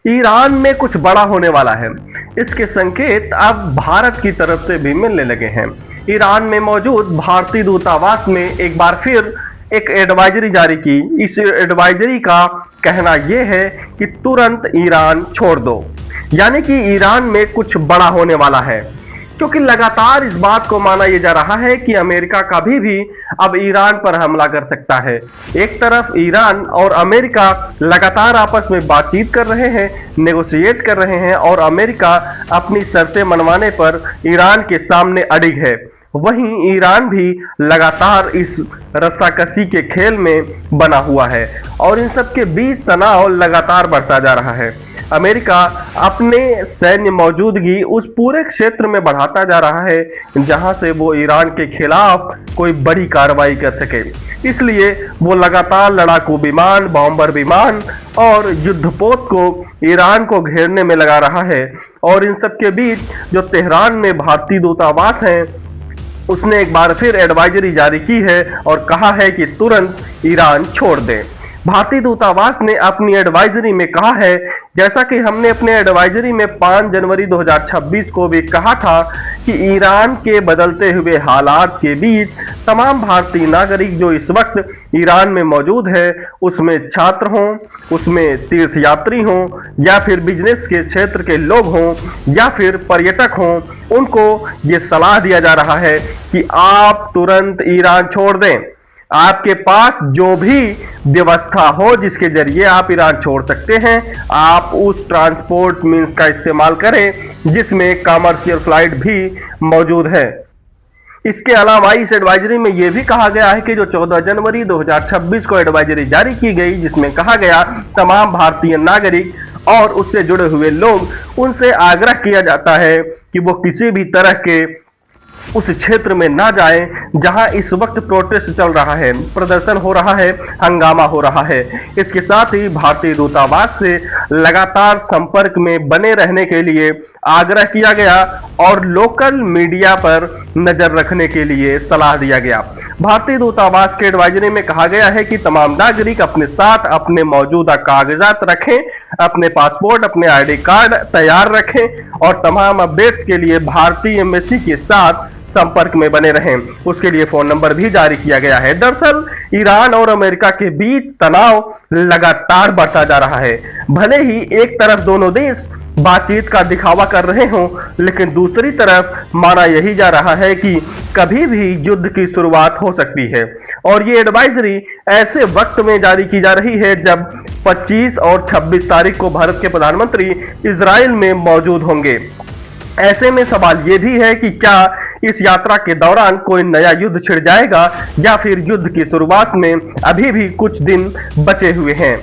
Iran में कुछ बड़ा होने वाला है। इसके संकेत अब भारत की तरफ से भी मिलने लगे हैं। ईरान में मौजूद भारतीय दूतावास में एक बार फिर एक एडवाइजरी जारी की। इस एडवाइजरी का कहना यह है कि तुरंत ईरान छोड़ दो, यानी कि ईरान में कुछ बड़ा होने वाला है, क्योंकि लगातार इस बात को माना यह जा रहा है कि अमेरिका कभी भी अब ईरान पर हमला कर सकता है। एक तरफ ईरान और अमेरिका लगातार आपस में बातचीत कर रहे हैं, नेगोशिएट कर रहे हैं, और अमेरिका अपनी शर्तें मनवाने पर ईरान के सामने अड़िग है। वहीं ईरान भी लगातार इस रस्साकसी के खेल में बना हुआ है और इन सब के बीच तनाव लगातार बढ़ता जा रहा है। अमेरिका अपने सैन्य मौजूदगी उस पूरे क्षेत्र में बढ़ाता जा रहा है जहां से वो ईरान के खिलाफ कोई बड़ी कार्रवाई कर सके। इसलिए वो लगातार लड़ाकू विमान, बॉम्बर विमान और युद्धपोत को ईरान को घेरने में लगा रहा है। और इन सब के बीच जो तेहरान में भारतीय दूतावास है, उसने एक बार फिर एडवाइजरी जारी की है और कहा है कि तुरंत ईरान छोड़ दें। भारतीय दूतावास ने अपनी एडवाइजरी में कहा है, जैसा कि हमने अपने एडवाइजरी में 5 जनवरी 2026 को भी कहा था कि ईरान के बदलते हुए हालात के बीच तमाम भारतीय नागरिक जो इस वक्त ईरान में मौजूद है, उसमें छात्र हों, उसमें तीर्थयात्री हों, या फिर बिजनेस के क्षेत्र के लोग हों, या फिर पर्यटक हों, उनको ये सलाह दिया जा रहा है कि आप तुरंत ईरान छोड़ दें। आपके पास जो भी व्यवस्था हो जिसके जरिए आप ईरान छोड़ सकते हैं, आप उस ट्रांसपोर्ट मींस का इस्तेमाल करें जिसमें कमर्शियल फ्लाइट भी मौजूद है। इसके अलावा इस एडवाइजरी में यह भी कहा गया है कि जो 14 जनवरी 2026 को एडवाइजरी जारी की गई, जिसमें कहा गया तमाम भारतीय नागरिक और उससे जुड़े हुए लोग, उनसे आग्रह किया जाता है कि वो किसी भी तरह के उस क्षेत्र में ना जाएं जहां इस वक्त प्रोटेस्ट चल रहा है, प्रदर्शन हो रहा है, हंगामा हो रहा है। इसके साथ ही भारतीय दूतावास से लगातार संपर्क में बने रहने के लिए आग्रह किया गया और लोकल मीडिया पर नजर रखने के लिए सलाह दिया गया। भारतीय दूतावास के एडवाइजरी में कहा गया है कि तमाम नागरिक अपने साथ अपने मौजूदा कागजात रखें, अपने पासपोर्ट, अपने आईडी कार्ड तैयार रखें और तमाम अपडेट्स के लिए भारतीय एम्बेसी के साथ संपर्क में बने रहें। उसके लिए फोन नंबर भी जारी किया गया है। दरअसल ईरान और अमेरिका के बीच तनाव लगातार बढ़ता जा रहा है। भले ही एक तरफ दोनों देश बातचीत का दिखावा कर रहे हों, लेकिन दूसरी तरफ माना यही जा रहा है कि कभी भी युद्ध की शुरुआत हो सकती है। और ये एडवाइजरी ऐसे वक्त में जारी की जा रही है जब 25 और 26 तारीख को भारत के प्रधानमंत्री इजराइल में मौजूद होंगे। ऐसे में सवाल ये भी है कि क्या इस यात्रा के दौरान कोई नया युद्ध छिड़ जाएगा या फिर युद्ध की शुरुआत में अभी भी कुछ दिन बचे हुए हैं।